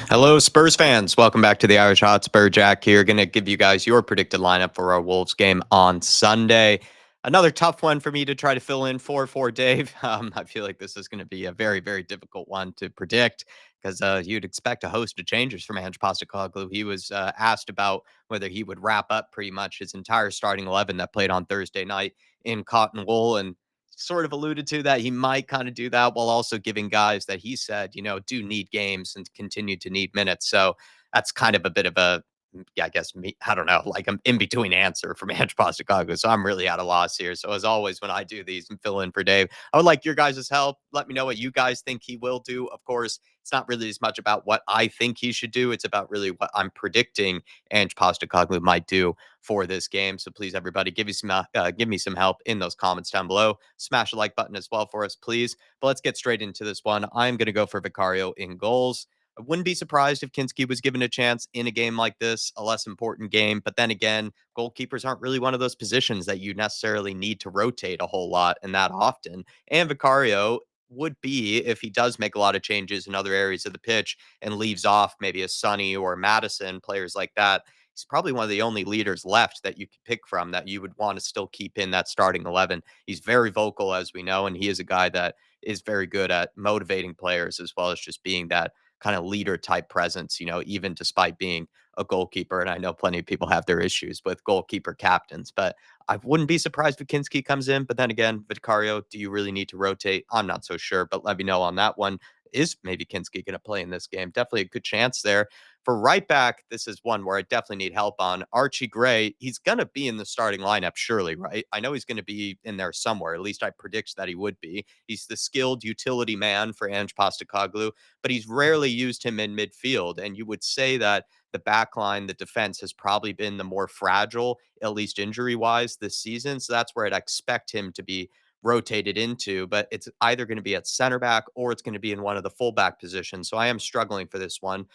Hello, Spurs fans. Welcome back to the Irish Hotspur. Jack here. Going to give you guys your predicted lineup for our Wolves game on Sunday. Another tough one for me to try to fill in for Dave. I feel like this is going to be a very, very difficult one to predict because you'd expect a host of changes from Ange Postecoglou. He was asked about whether he would wrap up pretty much his entire starting 11 that played on Thursday night in cotton wool, and sort of alluded to that he might kind of do that while also giving guys that he said, do need games and continue to need minutes. So that's kind of a bit of a, yeah, I guess me, I don't know, like I'm in between answer from Ange Postecoglou. So I'm really at a loss here. So as always, when I do these and fill in for Dave, I would like your guys' help. Let me know what you guys think he will do. Of course, it's not really as much about what I think he should do. It's about really what I'm predicting Ange Postecoglou might do for this game. So please, everybody, give me some help in those comments down below. Smash the like button as well for us, please. But let's get straight into this one. I'm going to go for Vicario in goals. I wouldn't be surprised if Kinski was given a chance in a game like this, a less important game. But then again, goalkeepers aren't really one of those positions that you necessarily need to rotate a whole lot and that often. And Vicario would be if he does make a lot of changes in other areas of the pitch and leaves off maybe a Sonny or Madison, players like that. He's probably one of the only leaders left that you could pick from that you would want to still keep in that starting 11. He's very vocal, as we know, and he is a guy that is very good at motivating players as well as just being that kind of leader type presence, even despite being a goalkeeper. And I know plenty of people have their issues with goalkeeper captains, but I wouldn't be surprised if Kinski comes in. But then again, Vicario, do you really need to rotate? I'm not so sure, but let me know on that one. Is maybe Kinski going to play in this game? Definitely a good chance there. For right back, this is one where I definitely need help on. Archie Gray, he's going to be in the starting lineup, surely, right? I know he's going to be in there somewhere. At least I predict that he would be. He's the skilled utility man for Ange Postecoglou, but he's rarely used him in midfield. And you would say that the back line, the defense has probably been the more fragile, at least injury wise, this season. So that's where I'd expect him to be rotated into, but it's either going to be at center back or it's going to be in one of the fullback positions. So I am struggling for this one.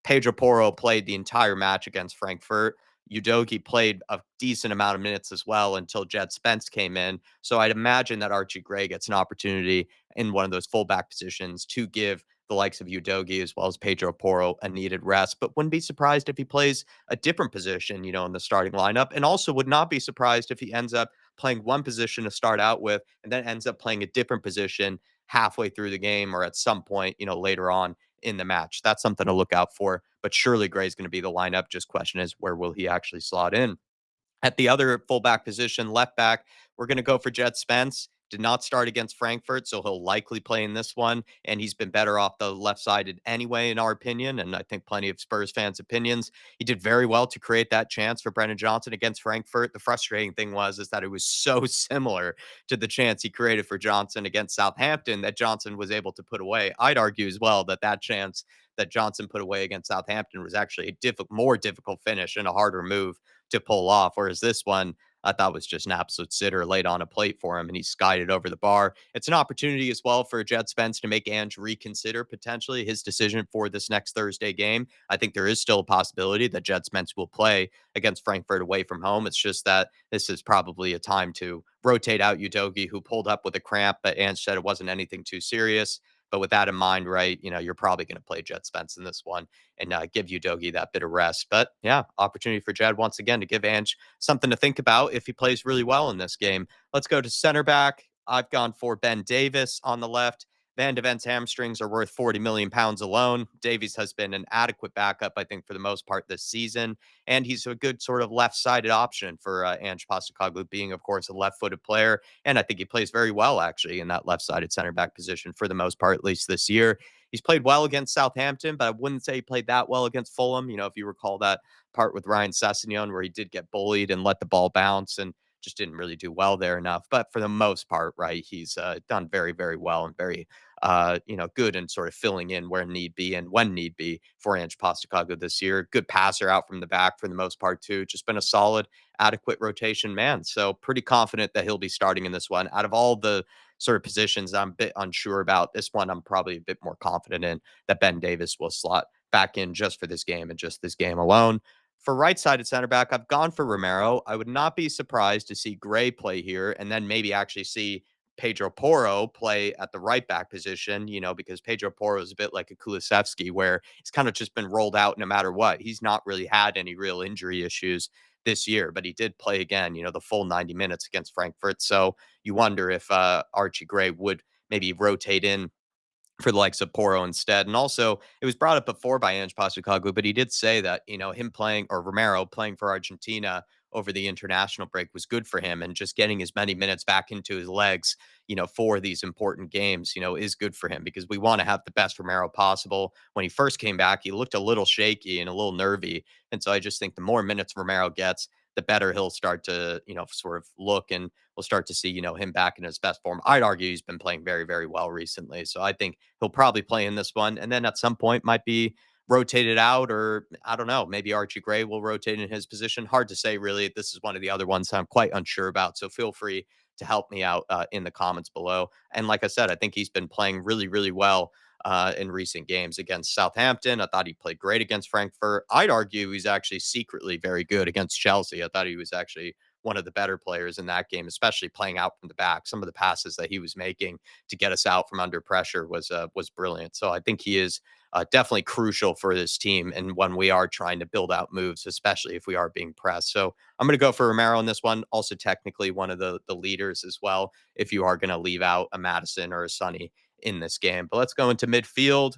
Pedro Porro played the entire match against Frankfurt. Udogi played a decent amount of minutes as well until Jed Spence came in. So I'd imagine that Archie Gray gets an opportunity in one of those fullback positions to give the likes of Udogi as well as Pedro Porro a needed rest. But wouldn't be surprised if he plays a different position, in the starting lineup. And also would not be surprised if he ends up playing one position to start out with and then ends up playing a different position halfway through the game or at some point, later on in the match. That's something to look out for. But surely Gray's going to be the lineup. Just question is where will he actually slot in? At the other fullback position, left back, we're going to go for Jet Spence. Did not start against Frankfurt, so he'll likely play in this one. And he's been better off the left sided anyway, in our opinion. And I think plenty of Spurs fans' opinions. He did very well to create that chance for Brennan Johnson against Frankfurt. The frustrating thing is that it was so similar to the chance he created for Johnson against Southampton that Johnson was able to put away. I'd argue as well that chance that Johnson put away against Southampton was actually a more difficult finish and a harder move to pull off. Whereas this one, I thought was just an absolute sitter laid on a plate for him, and he skied it over the bar. It's an opportunity as well for Jed Spence to make Ange reconsider potentially his decision for this next Thursday game. I think there is still a possibility that Jed Spence will play against Frankfurt away from home. It's just that this is probably a time to rotate out Udogi, who pulled up with a cramp, but Ange said it wasn't anything too serious. But with that in mind, right, you're probably going to play Jed Spence in this one and give Udogi that bit of rest. But yeah, opportunity for Jed once again to give Ange something to think about if he plays really well in this game. Let's go to center back. I've gone for Ben Davis on the left. Van de Ven's hamstrings are worth 40 million pounds alone. Davies has been an adequate backup, I think, for the most part this season. And he's a good sort of left sided option for Ange Postecoglou, being, of course, a left footed player. And I think he plays very well, actually, in that left sided center back position for the most part, at least this year. He's played well against Southampton, but I wouldn't say he played that well against Fulham. If you recall that part with Ryan Sessegnon where he did get bullied and let the ball bounce and just didn't really do well there enough. But for the most part, right, he's done very, very well and very, good and sort of filling in where need be and when need be for Ange Postecoglou this year. Good passer out from the back for the most part too. Just been a solid, adequate rotation man. So pretty confident that he'll be starting in this one. Out of all the sort of positions I'm a bit unsure about, this one I'm probably a bit more confident in that Ben Davis will slot back in just for this game and just this game alone. For right-sided center back, I've gone for Romero. I would not be surprised to see Gray play here and then maybe actually see Pedro Porro play at the right back position, because Pedro Porro is a bit like a Kulusevski where he's kind of just been rolled out no matter what. He's not really had any real injury issues this year, but he did play again, the full 90 minutes against Frankfurt. So you wonder if Archie Gray would maybe rotate in for the likes of Porro instead. And also, it was brought up before by Ange Postecoglou, but he did say that, him playing or Romero playing for Argentina over the international break was good for him. And just getting as many minutes back into his legs, for these important games, is good for him because we want to have the best Romero possible. When he first came back, he looked a little shaky and a little nervy. And so I just think the more minutes Romero gets, the better he'll start to, sort of look and we'll start to see, him back in his best form. I'd argue he's been playing very, very well recently. So I think he'll probably play in this one. And then at some point might be rotated out, or I don't know, maybe Archie Gray will rotate in his position. Hard to say, really. This is one of the other ones I'm quite unsure about. So feel free to help me out in the comments below. And like I said, I think he's been playing really, really well in recent games against Southampton. I thought he played great against Frankfurt. I'd argue he's actually secretly very good against Chelsea. I thought he was actually one of the better players in that game, especially playing out from the back. Some of the passes that he was making to get us out from under pressure was brilliant. So I think he is definitely crucial for this team and when we are trying to build out moves, especially if we are being pressed. So I'm going to go for Romero on this one. Also, technically one of the leaders as well. If you are going to leave out a Madison or a Sonny in this game, but let's go into midfield.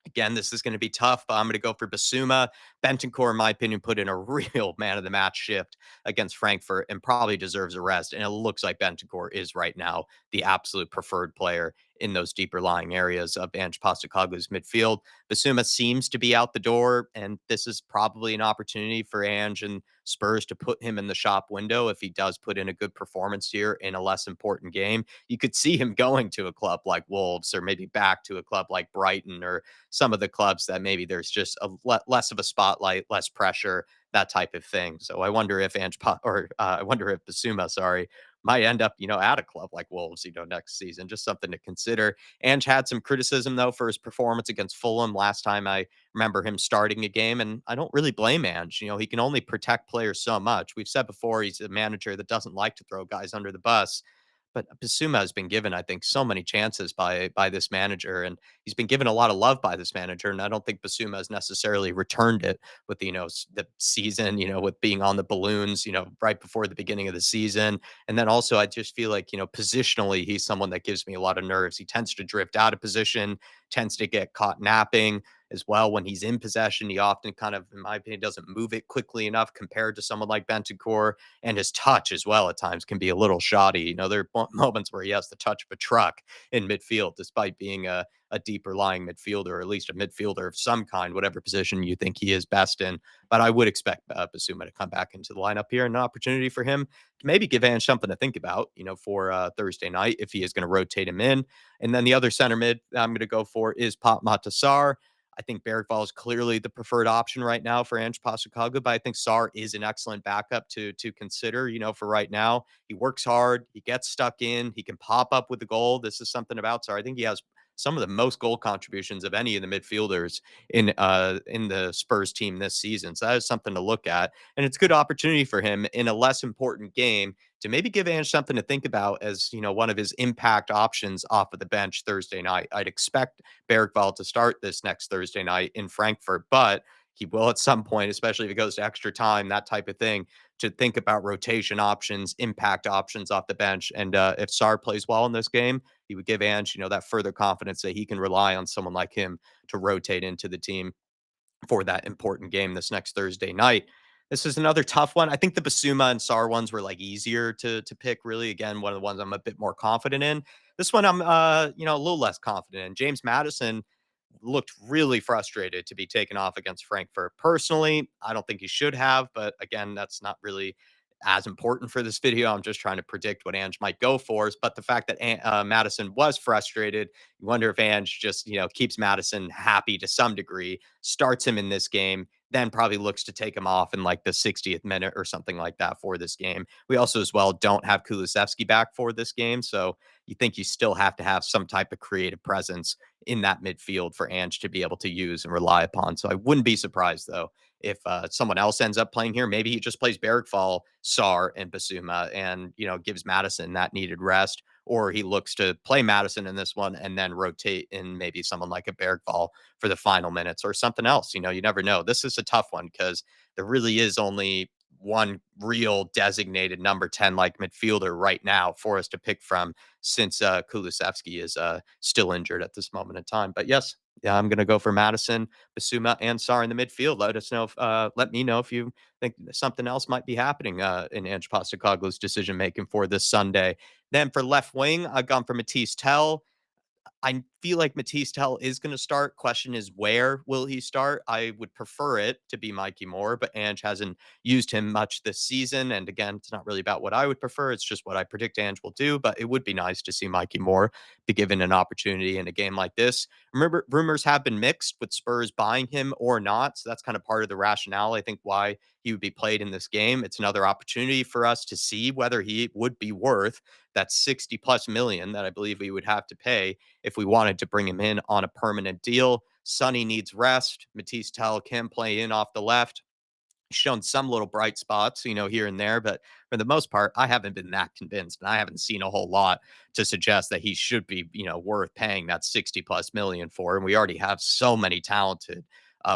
Again, this is going to be tough, but I'm going to go for Basuma. Bentancur, in my opinion, put in a real man of the match shift against Frankfurt and probably deserves a rest. And it looks like Bentancur is right now the absolute preferred player in those deeper lying areas of Ange Postecoglou's midfield. Basuma seems to be out the door, and this is probably an opportunity for Ange and Spurs to put him in the shop window if he does put in a good performance here in a less important game. You could see him going to a club like Wolves or maybe back to a club like Brighton or some of the clubs that maybe there's just a less of a spotlight, less pressure, that type of thing. So I wonder if I wonder if Basuma, sorry, might end up, at a club like Wolves, next season. Just something to consider. Ange had some criticism though for his performance against Fulham last time. I remember him starting a game, and I don't really blame Ange. He can only protect players so much. We've said before he's a manager that doesn't like to throw guys under the bus. But Basuma has been given, I think, so many chances by this manager, and he's been given a lot of love by this manager. And I don't think Basuma has necessarily returned it with the season, with being on the balloons, right before the beginning of the season. And then also, I just feel like positionally, he's someone that gives me a lot of nerves. He tends to drift out of position, tends to get caught napping as well. When he's in possession, he often kind of, in my opinion, doesn't move it quickly enough compared to someone like Bentancur, and his touch as well at times can be a little shoddy. There are moments where he has the touch of a truck in midfield, despite being a deeper lying midfielder, or at least a midfielder of some kind, whatever position you think he is best in. But I would expect Basuma to come back into the lineup here, and an opportunity for him to maybe give Ange something to think about, for Thursday night if he is going to rotate him in. And then the other center mid I'm going to go for is Pop Matasar. I think Bergvall is clearly the preferred option right now for Ange Postecoglou, but I think Sarr is an excellent backup to consider, for right now. He works hard, he gets stuck in, he can pop up with the goal. This is something about Sarr. I think he has some of the most goal contributions of any of the midfielders in the Spurs team this season. So that is something to look at. And it's a good opportunity for him in a less important game to maybe give Ange something to think about as, one of his impact options off of the bench Thursday night. I'd expect Bergvall to start this next Thursday night in Frankfurt, but he will at some point, especially if it goes to extra time, that type of thing, to think about rotation options, impact options off the bench. And if Sarr plays well in this game, he would give Ange, that further confidence that he can rely on someone like him to rotate into the team for that important game this next Thursday night. This is another tough one. I think the Basuma and Sarr ones were like easier to pick. Really, again, one of the ones I'm a bit more confident in. This one I'm a little less confident in. James Madison looked really frustrated to be taken off against Frankfurt. Personally, I don't think he should have, but again, that's not really as important for this video. I'm just trying to predict what Ange might go for. But the fact that Madison was frustrated, you wonder if Ange just, keeps Madison happy to some degree, starts him in this game, then probably looks to take him off in like the 60th minute or something like that for this game. We also as well don't have Kulusevski back for this game. So you think you still have to have some type of creative presence in that midfield for Ange to be able to use and rely upon. So I wouldn't be surprised though if someone else ends up playing here. Maybe he just plays Bergfall, Sarr, and Basuma, and gives Madison that needed rest. or he looks to play Madison in this one and then rotate in maybe someone like a Bergvall for the final minutes or something else. You never know. This is a tough one because there really is only one real designated number 10 like midfielder right now for us to pick from since Kulusevski is still injured at this moment in time. But yes, yeah, I'm going to go for Madison, Basuma, and Sarr in the midfield. Let me know if you think something else might be happening in Ange Postecoglou's decision making for this Sunday. Then for left wing, I've gone for Matisse Tell. I feel like Matisse Tell is going to start. Question is, where will he start? I would prefer it to be Mikey Moore, but Ange hasn't used him much this season. And again, it's not really about what I would prefer. It's just what I predict Ange will do. But it would be nice to see Mikey Moore be given an opportunity in a game like this. Remember, rumors have been mixed with Spurs buying him or not. So that's kind of part of the rationale, I think, why he would be played in this game. It's another opportunity for us to see whether he would be worth that 60 plus million that I believe we would have to pay if we wanted to bring him in on a permanent deal. Sonny needs rest. Matisse Tell can play in off the left. Shown some little bright spots, here and there, but for the most part, I haven't been that convinced, and I haven't seen a whole lot to suggest that he should be, worth paying that 60 plus million for. And we already have so many talented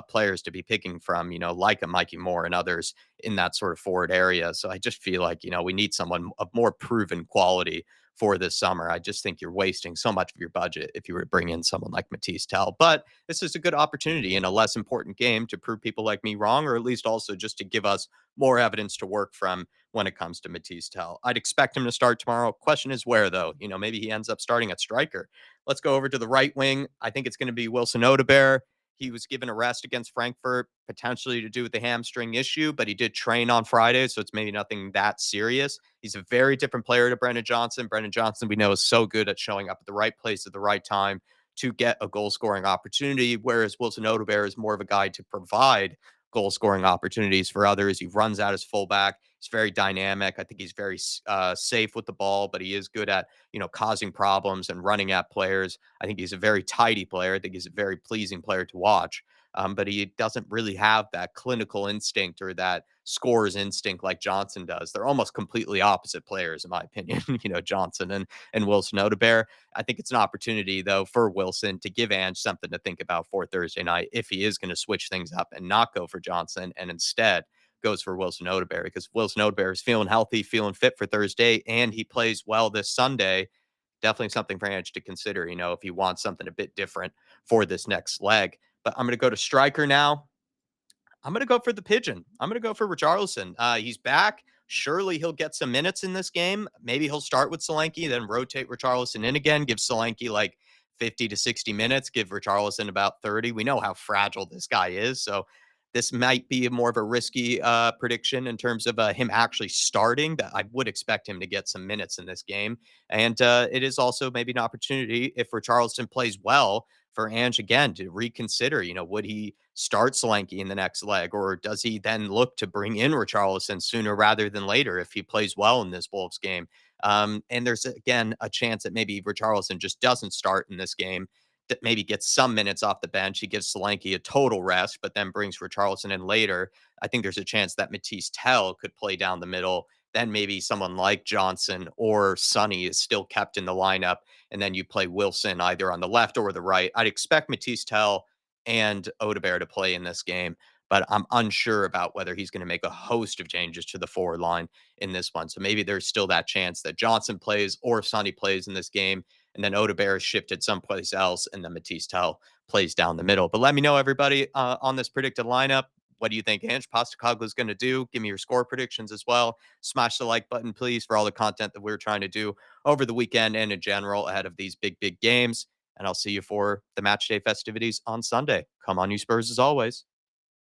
players to be picking from, like a Mikey Moore and others in that sort of forward area. So I just feel like, we need someone of more proven quality for this summer. I just think you're wasting so much of your budget if you were to bring in someone like Matisse Tell. But this is a good opportunity in a less important game to prove people like me wrong, or at least also just to give us more evidence to work from when it comes to Matisse Tell. I'd expect him to start tomorrow. Question is where, though? Maybe he ends up starting at striker. Let's go over to the right wing. I think it's going to be Wilson Odebear. He was given a rest against Frankfurt, potentially to do with the hamstring issue, but he did train on Friday, so it's maybe nothing that serious. He's a very different player to Brendan Johnson. Brendan Johnson, we know, is so good at showing up at the right place at the right time to get a goal scoring opportunity, whereas Wilson Odebear is more of a guy to provide goal scoring opportunities for others. He runs out as fullback. He's very dynamic. I think he's very safe with the ball, but he is good at causing problems and running at players. I think he's a very tidy player. I think he's a very pleasing player to watch. But he doesn't really have that clinical instinct or that scores instinct like Johnson does. They're almost completely opposite players, in my opinion. Johnson and Wilson Odebear. I think it's an opportunity, though, for Wilson to give Ange something to think about for Thursday night if he is going to switch things up and not go for Johnson and instead goes for Wilson Odebear, because Wilson Odebear is feeling healthy, feeling fit for Thursday, and he plays well this Sunday. Definitely something for Ange to consider, if he wants something a bit different for this next leg. But I'm going to go to striker now. I'm going to go for the pigeon. I'm going to go for Richarlison. He's back. Surely he'll get some minutes in this game. Maybe he'll start with Solanke, then rotate Richarlison in again, give Solanke like 50 to 60 minutes, give Richarlison about 30. We know how fragile this guy is. So this might be more of a risky prediction in terms of him actually starting, but I would expect him to get some minutes in this game. And it is also maybe an opportunity if Richarlison plays well for Ange again to reconsider, would he start Solanke in the next leg, or does he then look to bring in Richarlison sooner rather than later if he plays well in this Wolves game? And there's again a chance that maybe Richarlison just doesn't start in this game, that maybe gets some minutes off the bench. He gives Solanke a total rest, but then brings Richarlison in later. I think there's a chance that Matisse Tell could play down the middle. Then maybe someone like Johnson or Sonny is still kept in the lineup, and then you play Wilson either on the left or the right. I'd expect Matisse Tell and Odebear to play in this game, but I'm unsure about whether he's going to make a host of changes to the forward line in this one. So maybe there's still that chance that Johnson plays or Sonny plays in this game, and then Odebear is shifted someplace else, and then Matisse Tell plays down the middle. But let me know, everybody, on this predicted lineup. What do you think Ange Postecoglou is going to do? Give me your score predictions as well. Smash the like button, please, for all the content that we're trying to do over the weekend and in general ahead of these big games. And I'll see you for the match day festivities on Sunday. Come on, you Spurs, as always.